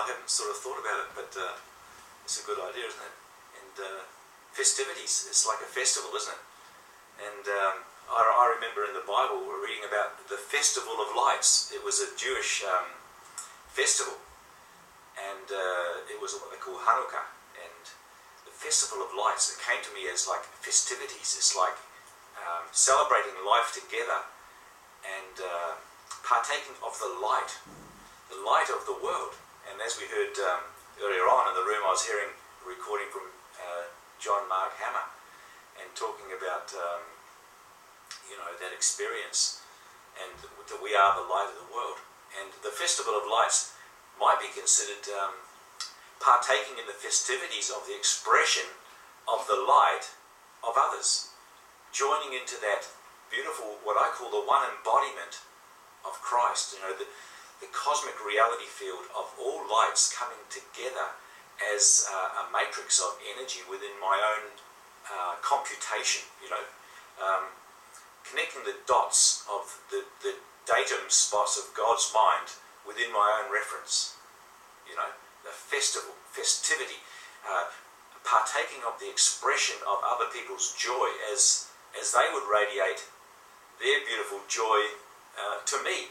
I haven't sort of thought about it, but it's a good idea, isn't it? And festivities, it's like a festival, isn't it? And I remember in the Bible we're reading about the Festival of Lights. It was a Jewish festival, and it was what they call Hanukkah. And the Festival of Lights, it came to me as like festivities. It's like celebrating life together and partaking of the light of the world. And as we heard earlier on in the room, I was hearing a recording from John Mark Hammer, and talking about that experience, and that we are the light of the world. And the Festival of Lights might be considered partaking in the festivities of the expression of the light of others, joining into that beautiful, what I call the one embodiment of Christ, the cosmic reality field of all lights coming together as a matrix of energy within my own computation, connecting the dots of the datum spots of God's mind within my own reference, the festivity, partaking of the expression of other people's joy as they would radiate their beautiful joy to me,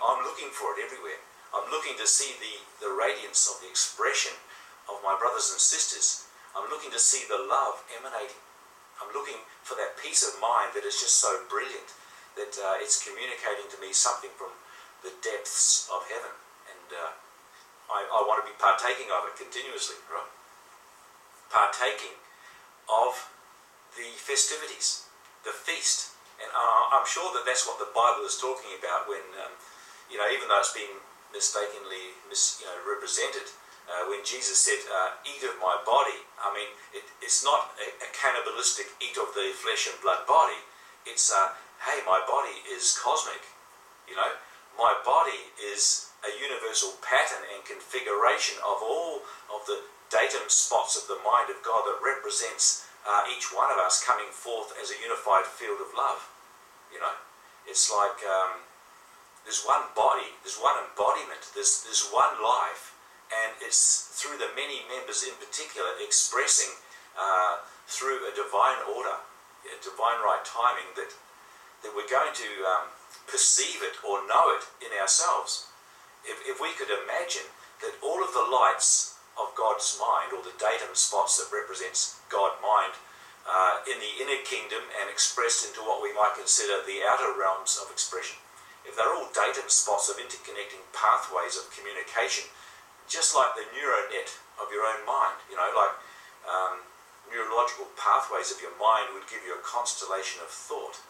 I'm looking for it everywhere. I'm looking to see the radiance of the expression of my brothers and sisters. I'm looking to see the love emanating. I'm looking for that peace of mind that is just so brilliant that it's communicating to me something from the depths of heaven. And I want to be partaking of it continuously, right? Partaking of the festivities, the feast. And I'm sure that that's what the Bible is talking about when, even though it's been mistakenly represented, when Jesus said, eat of my body, it's not a cannibalistic eat of the flesh and blood body. It's, hey, my body is cosmic. My body is a universal pattern and configuration of all of the datum spots of the mind of God that represents each one of us coming forth as a unified field of love. It's like there's one body, there's one embodiment, there's one life. And it's through the many members in particular expressing through a divine order, a divine right timing, that we're going to perceive it or know it in ourselves. If we could imagine that all of the lights of God's mind, or the datum spots that represents God mind, in the inner kingdom and expressed into what we might consider the outer realms of expression, if they're all datum spots of interconnecting pathways of communication, just like the neuronet of your own mind, neurological pathways of your mind would give you a constellation of thought.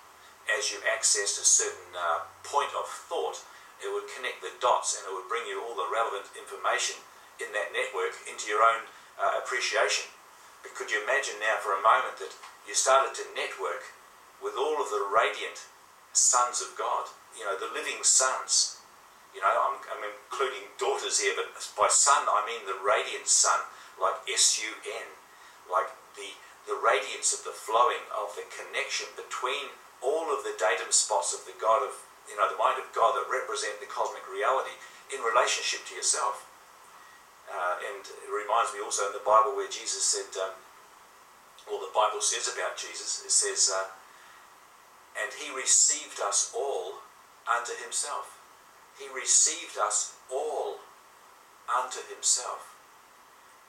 As you accessed a certain point of thought, it would connect the dots and it would bring you all the relevant information in that network into your own appreciation. But could you imagine now for a moment that you started to network with all of the radiant sons of God, the living sons. I'm including daughters here, but by sun I mean the radiant sun, like S-U-N, like the radiance of the flowing of the connection between all of the datum spots of the God of, the mind of God that represent the cosmic reality in relationship to yourself. And it reminds me also in the Bible where Jesus said, or the Bible says about Jesus, it says, and he received us all unto himself. He received us all unto himself.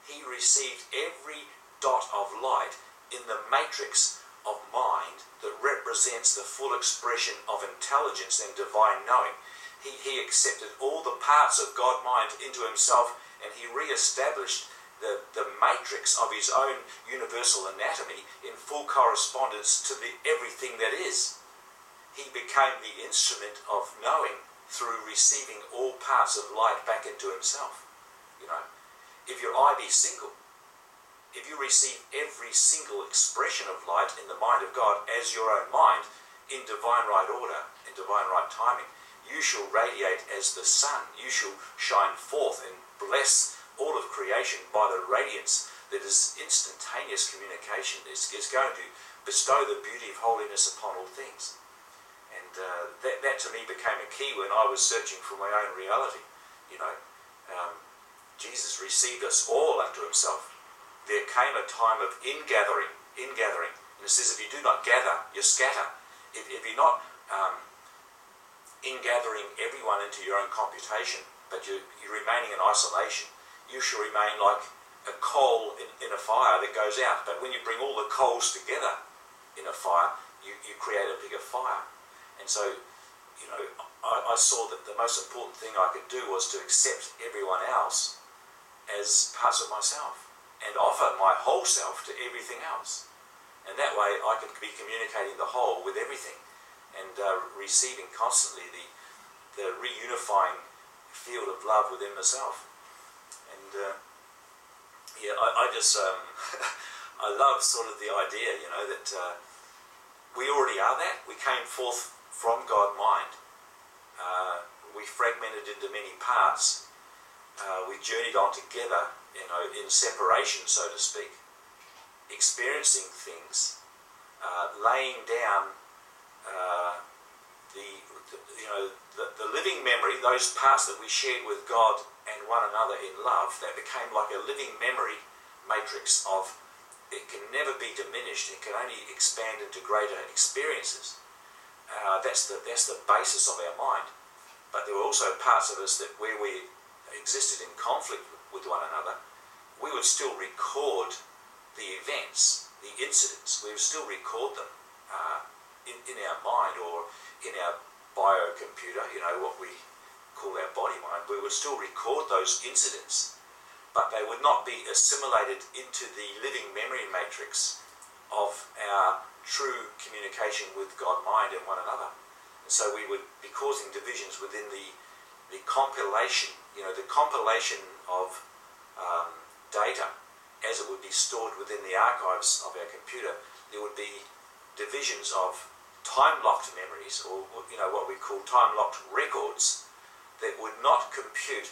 He received every dot of light in the matrix of mind that represents the full expression of intelligence and divine knowing. He accepted all the parts of God mind into himself, and he re-established the matrix of his own universal anatomy in full correspondence to the everything that is. He became the instrument of knowing through receiving all parts of light back into himself. If your eye be single, if you receive every single expression of light in the mind of God as your own mind, in divine right order, in divine right timing, you shall radiate as the sun. You shall shine forth and bless all of creation by the radiance that is instantaneous communication. It's going to bestow the beauty of holiness upon all things. And that to me became a key when I was searching for my own reality. Jesus received us all unto himself, there came a time of ingathering. And it says, if you do not gather, you scatter. If you're not ingathering everyone into your own computation, but you're remaining in isolation, you shall remain like a coal in a fire that goes out. But when you bring all the coals together in a fire, you create a bigger fire. And so, I saw that the most important thing I could do was to accept everyone else as parts of myself and offer my whole self to everything else. And that way I could be communicating the whole with everything and receiving constantly the reunifying field of love within myself. And I just I love sort of the idea, that we already are that. We came forth from God mind. We fragmented into many parts. We journeyed on together, in separation, so to speak, experiencing things, laying down the living memory, those parts that we shared with God and one another in love, that became like a living memory matrix of, it can never be diminished, it can only expand into greater experiences. That's the basis of our mind. But there were also parts of us that where we existed in conflict with one another, we would still record the events, the incidents. We would still record them in our mind or in our biocomputer, what we call our body mind. We would still record those incidents, but they would not be assimilated into the living memory matrix of our true communication with God mind and one another. And so we would be causing divisions within the compilation, the compilation of data as it would be stored within the archives of our computer. There would be divisions of time-locked memories, or what we call time-locked records, that would not compute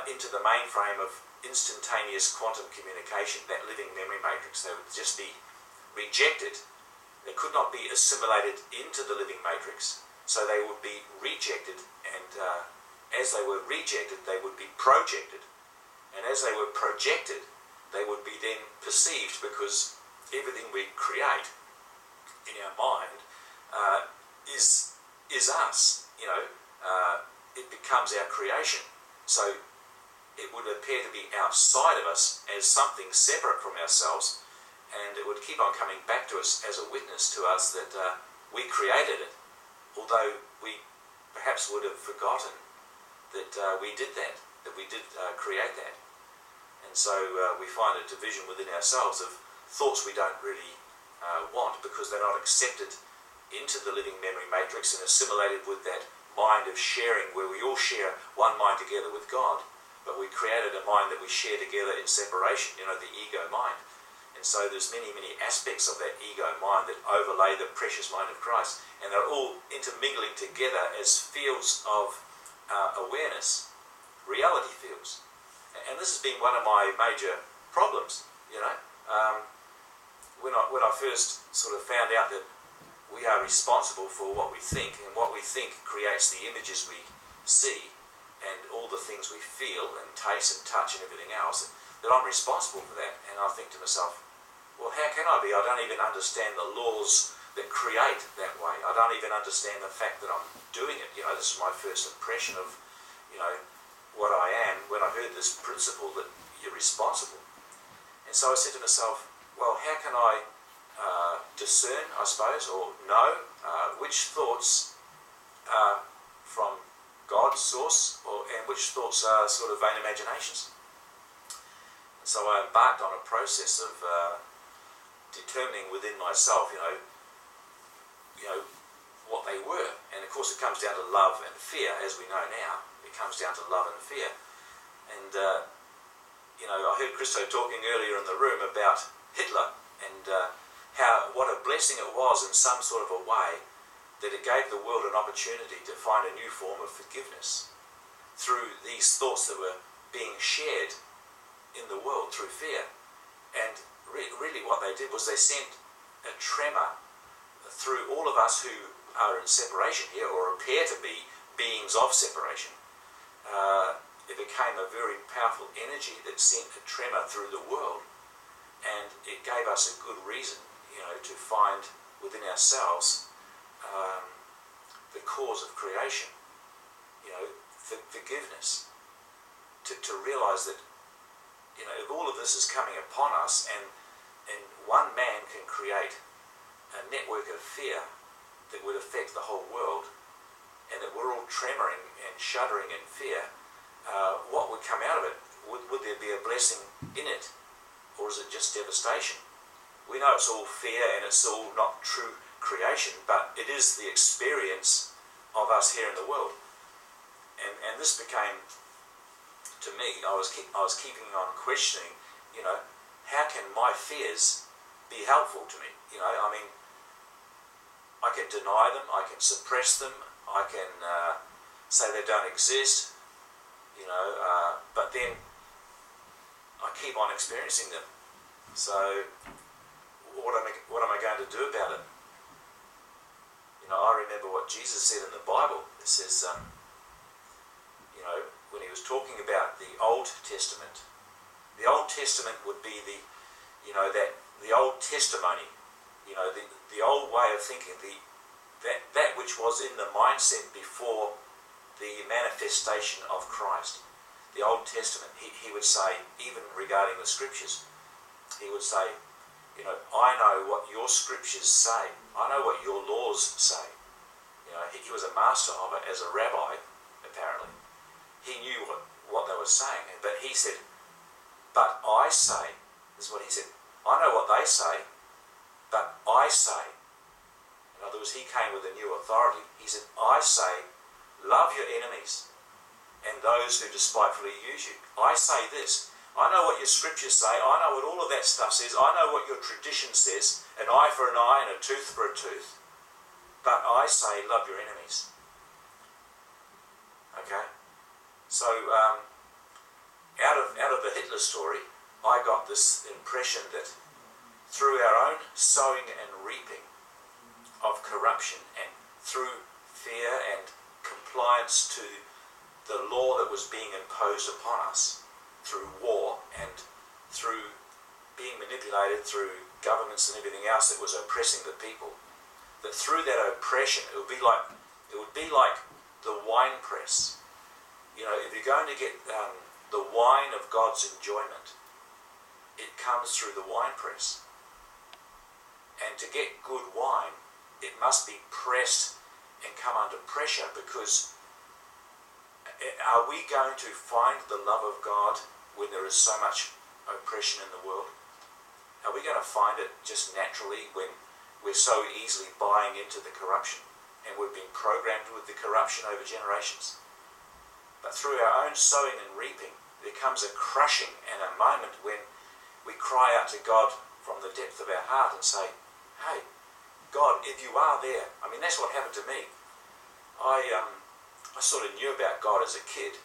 into the mainframe of instantaneous quantum communication, that living memory matrix. They would just be rejected. They could not be assimilated into the living matrix, so they would be rejected, and as they were rejected, they would be projected, and as they were projected, they would be then perceived, because everything we create in our mind is us. It becomes our creation, so it would appear to be outside of us as something separate from ourselves, and it would keep on coming back to us as a witness to us that we created it, although we perhaps would have forgotten that we did that we did create that. And so we find a division within ourselves of thoughts we don't really want, because they're not accepted into the living memory matrix and assimilated with that mind of sharing, where we all share one mind together with God, but we created a mind that we share together in separation, the ego mind. And so there's many, many aspects of that ego mind that overlay the precious mind of Christ, and they're all intermingling together as fields of awareness, reality fields. And this has been one of my major problems, when I first sort of found out that we are responsible for what we think, and what we think creates the images we see, and all the things we feel and taste and touch and everything else, that I'm responsible for that. And I think to myself, well, how can I be? I don't even understand the laws that create that way. I don't even understand the fact that I'm doing it. This is my first impression of, what I am when I heard this principle that you're responsible. And so I said to myself, well, how can I discern, I suppose, or know which thoughts are from God's source, and which thoughts are sort of vain imaginations? And so I embarked on a process of determining within myself, what they were. And of course it comes down to love and fear, as we know now. It comes down to love and fear. And I heard Christo talking earlier in the room about Hitler, and what a blessing it was in some sort of a way that it gave the world an opportunity to find a new form of forgiveness through these thoughts that were being shared in the world through fear. And really what they did was they sent a tremor through all of us who are in separation here, or appear to be beings of separation. It became became a very powerful energy that sent a tremor through the world, and it gave us a good reason, to find within ourselves the cause of creation, forgiveness, to realise that, if all of this is coming upon us, and one man can create a network of fear that would affect the whole world, and that we're all tremoring and shuddering in fear, what would come out of it? Would there be a blessing in it? Or is it just devastation? We know it's all fear and it's all not true creation, but it is the experience of us here in the world. And this became, to me, I was keeping on questioning, how can my fears be helpful to me? I can deny them, I can suppress them, I can say they don't exist, but then I keep on experiencing them. So what am I going to do about it? I remember what Jesus said in the Bible. It says, when he was talking about the Old Testament, the Old Testament would be the old testimony, the old way of thinking, that which was in the mindset before the manifestation of Christ. The Old Testament, he would say, even regarding the Scriptures, he would say, I know what your Scriptures say. I know what your laws say. He was a master of it as a rabbi, apparently. He knew what they were saying. But he said, but I say, this is what he said, I know what they say, but I say. In other words, he came with a new authority. He said, I say, love your enemies and those who despitefully use you. I say this. I know what your Scriptures say. I know what all of that stuff says. I know what your tradition says. An eye for an eye and a tooth for a tooth. But I say, love your enemies. Okay? So, out of the Hitler story, I got this impression that through our own sowing and reaping of corruption, and through fear and compliance to the law that was being imposed upon us, through war and through being manipulated through governments and everything else that was oppressing the people, that through that oppression it would be like the wine press. If you're going to get the wine of God's enjoyment, it comes through the wine press. And to get good wine, it must be pressed and come under pressure, because are we going to find the love of God when there is so much oppression in the world? Are we going to find it just naturally when we're so easily buying into the corruption and we've been programmed with the corruption over generations? But through our own sowing and reaping, there comes a crushing and a moment when we cry out to God from the depth of our heart and say, hey, God, if you are there. That's what happened to me. I sort of knew about God as a kid,